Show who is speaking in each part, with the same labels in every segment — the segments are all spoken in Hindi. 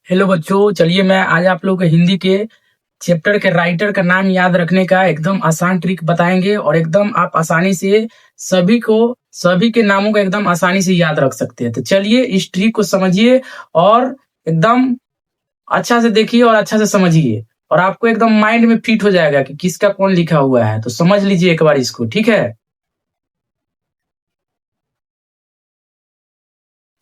Speaker 1: हेलो बच्चों, चलिए मैं आज आप लोगों को हिंदी के चैप्टर के राइटर का नाम याद रखने का एकदम आसान ट्रिक बताएंगे और एकदम आप आसानी से सभी के नामों को एकदम आसानी से याद रख सकते हैं। तो चलिए इस ट्रिक को समझिए और एकदम अच्छा से देखिए और अच्छा से समझिए और आपको एकदम माइंड में फिट हो जाएगा कि किसका कौन लिखा हुआ है। तो समझ लीजिए एक बार इसको, ठीक है।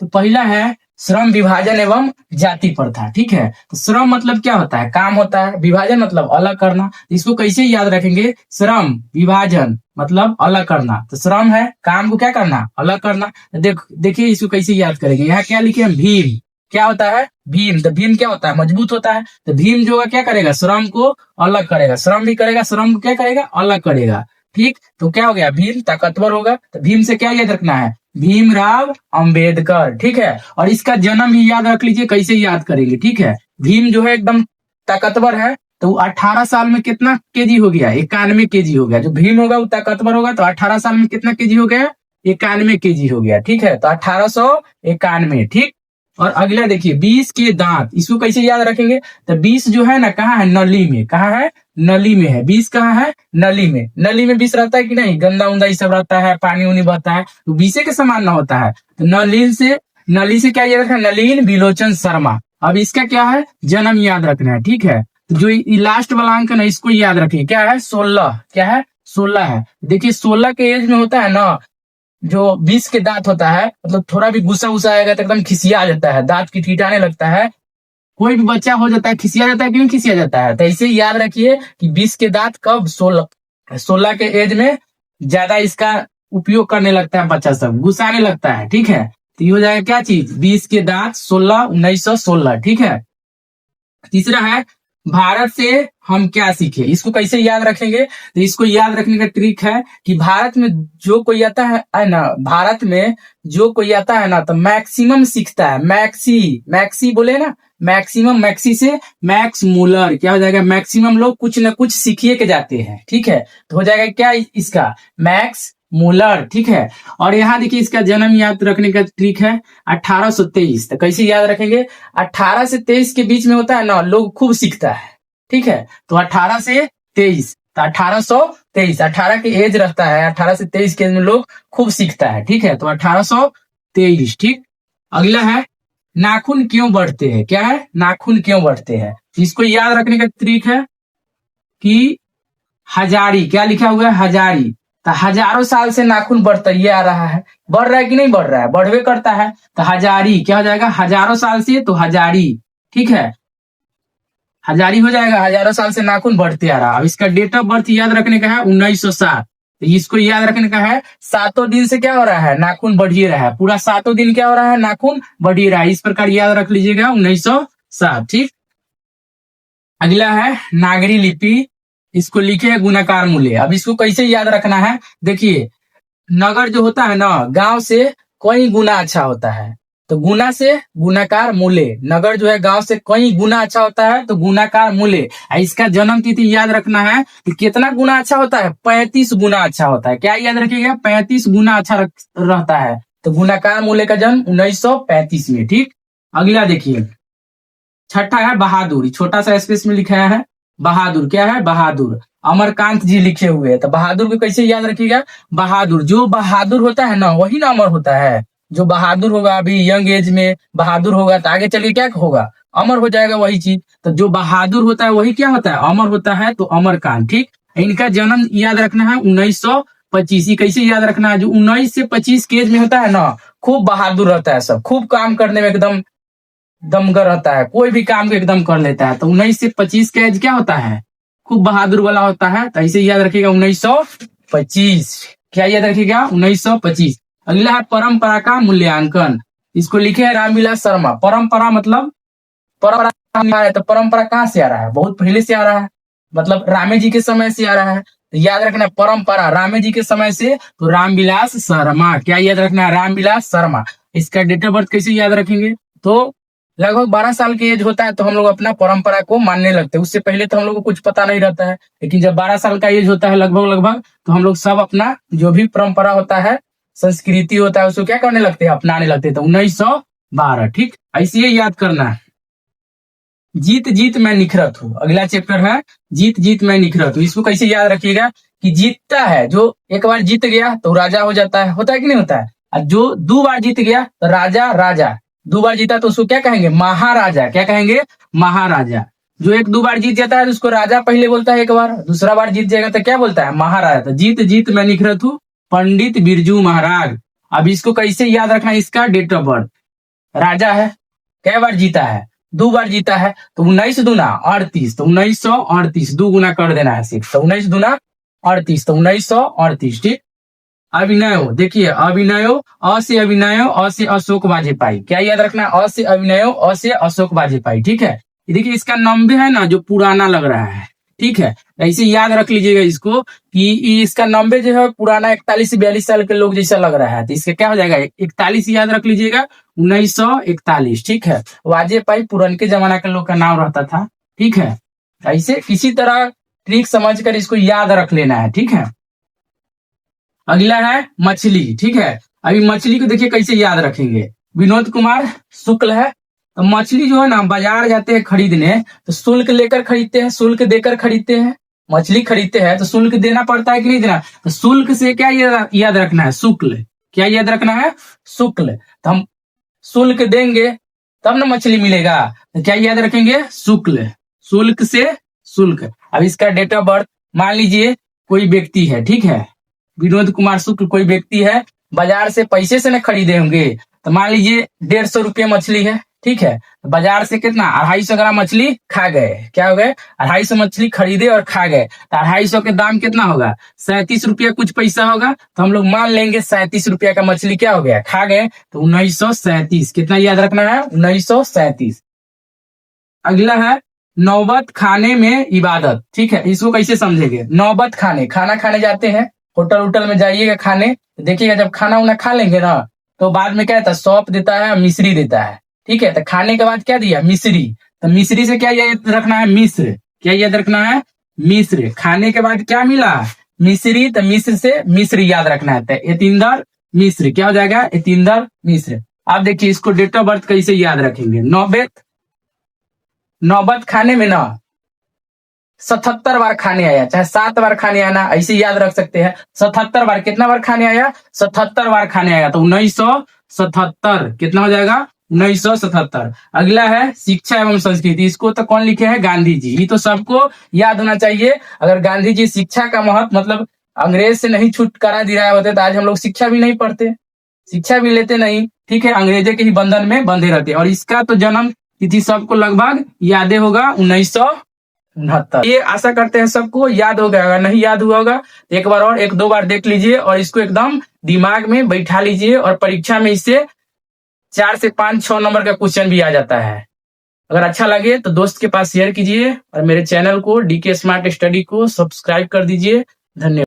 Speaker 1: तो पहला है श्रम विभाजन एवं जाति प्रथा, ठीक है। तो श्रम मतलब क्या होता है? काम होता है। विभाजन मतलब अलग करना। इसको कैसे याद रखेंगे? श्रम विभाजन मतलब अलग करना। तो श्रम है काम को क्या करना? अलग करना। देखिए इसको कैसे याद करेंगे। यहाँ क्या लिखे हैं? भीम। क्या होता है? भीम। तो भीम क्या होता है? मजबूत होता है। तो भीम जो है क्या करेगा? श्रम को अलग करेगा। श्रम भी करेगा, श्रम को क्या करेगा? अलग करेगा। ठीक, तो क्या हो गया? भीम ताकतवर होगा। तो भीम से क्या याद रखना है? भीमराव अंबेडकर, ठीक है। और इसका जन्म ही याद रख लीजिए। कैसे याद करेंगे? ठीक है, भीम जो है एकदम ताकतवर है। तो 18 साल में कितना केजी हो गया? 91 केजी हो गया। जो भीम होगा वो ताकतवर होगा, तो 18 साल में कितना केजी हो गया? 91 केजी हो गया, ठीक है। तो 1891, ठीक। और अगला देखिए, 20 के दांत। इसको कैसे याद रखेंगे? तो 20 जो है ना, कहाँ है? नली में। कहाँ है? नली में है। 20 कहाँ है? नली में। नली में 20 रहता है कि नहीं? गंदा उंदा ये सब रहता है, पानी उनी बहता है, तो 20 के समान ना होता है। तो नली से क्या याद रखना है? नलिन बिलोचन शर्मा। अब इसका क्या है? जन्म याद रखना है, ठीक है। तो जो लास्ट वाला अंक है ना, इसको याद रखिए। क्या है? 16। क्या है? 16 है। देखिए 16 के एज में होता है ना, जो 20 के दांत होता है, मतलब थोड़ा भी गुस्सा उसा आएगा तो एकदम खिसिया जाता है, दांत की ठीठाने लगता है। कोई भी बच्चा हो जाता है खिसिया जाता है। क्यों खिसिया जाता है? तो ऐसे ही याद रखिए कि 20 के दांत कब? 16 के एज में ज्यादा इसका उपयोग करने लगता है, बच्चा सब गुस्साने लगता है, ठीक है। तो ये हो जाएगा क्या चीज? 20 के दांत 16, 1916, ठीक है। तीसरा है भारत से हम क्या सीखे। इसको कैसे याद रखेंगे? तो इसको याद रखने का ट्रिक है कि भारत में जो कोई आता है ना, भारत में जो कोई आता है ना, तो मैक्सिमम सीखता है। मैक्सी बोले ना, मैक्सिमम। मैक्सी से मैक्स मूलर। क्या हो जाएगा? मैक्सिमम लोग कुछ ना कुछ सीखिए के जाते हैं, ठीक है। तो हो जाएगा क्या इसका? मैक्स मूलर, ठीक है। और यहाँ देखिए इसका जन्म याद रखने का ट्रिक है 1823। तो कैसे याद रखेंगे? 18 से 23 के बीच में होता है ना, लोग खूब सीखता है, ठीक है। तो 18 से 23, तो 1823, 18 के एज रहता है, 18 से 23 के एज में लोग खूब सीखता है, ठीक है। तो 1823, ठीक। अगला है नाखून क्यों बढ़ते हैं। क्या है? नाखून क्यों बढ़ते हैं। इसको याद रखने का ट्रिक है कि हजारी। क्या लिखा हुआ है? हजारी। तो हजारों साल से नाखून बढ़ता ही आ रहा है। बढ़ रहा है कि नहीं बढ़ रहा है? बढ़वे करता है। तो हजारी क्या हो जाएगा? हजारों साल से, तो हजारी, ठीक है। हजारी हो जाएगा। हजारों साल से नाखून बढ़ते आ रहा है। अब इसका डेट ऑफ बर्थ याद रखने का है 1907। तो इसको याद रखने का है सातों दिन से क्या हो रहा है? नाखून बढ़ ही रहा है। पूरा सातों दिन क्या हो रहा है? नाखून बढ़ ही रहा है। इस प्रकार याद रख लीजिएगा 1907, ठीक। अगला है नागरी लिपि। इसको लिखे है गुणाकार मूल्य। अब इसको कैसे याद रखना है? देखिए नगर जो होता है ना, गांव से कई गुना अच्छा होता है। तो गुना से गुणाकार मूल्य। नगर जो है गांव से कई गुना अच्छा होता है, तो गुणाकार मूल्य। इसका जन्म तिथि याद रखना है कि कितना गुना अच्छा होता है? 35 गुना अच्छा होता है। क्या याद रखिएगा? 35 गुना अच्छा रहता है। तो गुणाकार मूल्य का जन्म 1935 में, ठीक। अगला देखिए छठा है बहादुर। छोटा सा स्पेस में लिखा है बहादुर। क्या है? बहादुर। अमरकांत जी लिखे हुए हैं। तो बहादुर को कैसे याद रखिएगा? बहादुर। जो बहादुर होता है ना, वही ना अमर होता है। जो बहादुर होगा अभी यंग एज में बहादुर होगा, तो आगे चलिए क्या होगा? अमर हो जाएगा वही चीज। तो जो बहादुर होता है वही क्या होता है? अमर होता है। तो अमरकांत, ठीक। इनका जन्म याद रखना है 1925। कैसे याद रखना है? जो 19 से 25 के एज में होता है ना, खूब बहादुर रहता है, सब खूब काम करने में एकदम दमगर रहता है, कोई भी काम को एकदम कर लेता है। तो 19 से 25 का एज क्या होता है? खूब बहादुर वाला होता है। तो ऐसे याद रखिएगा 1925। क्या याद रखिएगा? 1925। अगला है परंपरा का मूल्यांकन। इसको लिखे है रामविलास शर्मा। परंपरा मतलब परंपरा कहाँ आ रहा है? तो परंपरा कहाँ से आ रहा है? बहुत पहले से आ रहा है, मतलब रामे जी के समय से आ रहा है। तो याद रखना परंपरा रामे जी के समय से, तो रामविलास शर्मा। क्या याद रखना है? रामविलास शर्मा। इसका डेट ऑफ बर्थ कैसे याद रखेंगे? तो लगभग 12 साल की एज होता है तो हम लोग अपना परंपरा को मानने लगते हैं। उससे पहले तो हम लोग को कुछ पता नहीं रहता है, लेकिन जब 12 साल का एज होता है लगभग लगभग, तो हम लोग सब अपना जो भी परंपरा होता है, संस्कृति होता है, उसको क्या करने लगते हैं? अपनाने लगते हैं। तो 1912, ठीक। ऐसे ही याद करना है। जीत जीत मैं निखरत हूँ। अगला चैप्टर है जीत जीत मैं निखरत हूँ। इसको कैसे याद रखिएगा कि जीतता है जो एक बार जीत गया तो राजा हो जाता है, होता है कि नहीं होता है। और जो 2 बार जीत गया तो राजा राजा, 2 बार जीता तो उसको क्या कहेंगे, महाराजा। क्या कहेंगे, महाराजा। जो 1-2 बार जीत जाता है तो उसको राजा पहले बोलता है, एक बार दूसरा बार जीत जाएगा तो क्या बोलता है, महाराजा। तो जीत जीत मैं निखरत हूँ, पंडित बिरजू महाराज। अब इसको कैसे याद रखना है, इसका डेट ऑफ बर्थ। राजा है, कै बार जीता है, 2 बार जीता है, तो 19 दूना 38, तो 1938 2 गुना कर देना है सिर्फ, तो 19 दूना 38, तो 1938। ठीक। अभिनयो, देखिए अभिनयो, अ से अभिनयो, अ से अशोक वाजपेयी। क्या याद रखना है, अ से अभिनयो, अ से अशोक वाजपेयी। ठीक है। देखिए इसका 90 है ना, जो पुराना लग रहा है। ठीक है, ऐसे याद रख लीजिएगा इसको कि इसका 90 जो है पुराना 41 से 42 साल के लोग जैसा लग रहा है, तो इसका क्या हो जाएगा, 41 याद रख लीजिएगा, 1941। ठीक है, वाजपेयी पुरनके जमाना के लोग का नाम रहता था। ठीक है, ऐसे किसी तरह ट्रिक समझ कर इसको याद रख लेना है। ठीक है। अगला है मछली। ठीक है, अभी मछली को देखिए कैसे याद रखेंगे। विनोद कुमार शुक्ल है, तो मछली जो है ना बाजार जाते हैं खरीदने, तो शुल्क लेकर खरीदते हैं, शुल्क देकर खरीदते हैं। मछली खरीदते हैं तो शुल्क देना पड़ता है कि नहीं देना, तो शुल्क से क्या याद रखना है, शुक्ल। क्या याद रखना है, शुक्ल। तो हम शुल्क देंगे तब ना मछली मिलेगा, तो क्या याद रखेंगे, शुक्ल। शुल्क से शुल्क। अब इसका डेट ऑफ बर्थ, मान लीजिए कोई व्यक्ति है, ठीक है, विनोद कुमार शुक्ल कोई व्यक्ति है, बाजार से पैसे से न खरीदे होंगे, तो मान लीजिए 150 रुपये मछली है। ठीक है, तो बाजार से कितना 250 ग्राम मछली खा गए, क्या हो गए, 250 मछली खरीदे और खा गए, तो 250 के दाम कितना होगा, 37 रुपया कुछ पैसा होगा, तो हम लोग मान लेंगे 37 रुपया का मछली क्या हो गया, खा गए, तो 1937। कितना याद रखना है, 1937। अगला है नौबत खाने में इबादत। ठीक है, इसको कैसे समझेंगे, नौबत खाने, खाना खाने जाते हैं, होटल उटल में जाइएगा खाने, तो देखिएगा जब खाना उना खा लेंगे ना, तो बाद में क्या देता है, सौंफ देता है, मिश्री देता है। ठीक है, तो खाने के बाद क्या दिया, मिश्री, तो मिश्री से क्या याद रखना है, मिश्र। क्या याद रखना है, मिश्र। खाने के बाद क्या मिला, मिश्री, तो मिश्र से मिश्र याद रखना है, तो यतींदर मिश्र। क्या हो जाएगा, यतींदर मिश्र। आप देखिए इसको डेट ऑफ बर्थ कैसे याद रखेंगे, नौबत खाने में ना 77 बार खाने आया, चाहे 7 बार खाने आना, ऐसे याद रख सकते हैं। 77 बार, कितना बार खाने आया, 77 बार खाने आया, तो 1977। कितना हो जाएगा, 1977। अगला है शिक्षा एवं संस्कृति। इसको तो कौन लिखे हैं, गांधी जी। ये तो सबको याद होना चाहिए। अगर गांधी जी शिक्षा का महत्व, मतलब अंग्रेज से नहीं छुटकारा दिलाए होते तो आज हम लोग शिक्षा भी नहीं पढ़ते, शिक्षा भी लेते नहीं। ठीक है, अंग्रेजों के ही बंधन में बंधे रहते। और इसका तो जन्म तिथि सबको लगभग याद होगा, 1969। ये आशा करते हैं सबको याद हो गया। अगर नहीं याद हुआ होगा तो एक बार और 1-2 बार देख लीजिए और इसको एकदम दिमाग में बैठा लीजिए, और परीक्षा में इससे 4 से 5-6 नंबर का क्वेश्चन भी आ जाता है। अगर अच्छा लगे तो दोस्त के पास शेयर कीजिए, और मेरे चैनल को डीके स्मार्ट स्टडी को सब्सक्राइब कर दीजिए। धन्यवाद।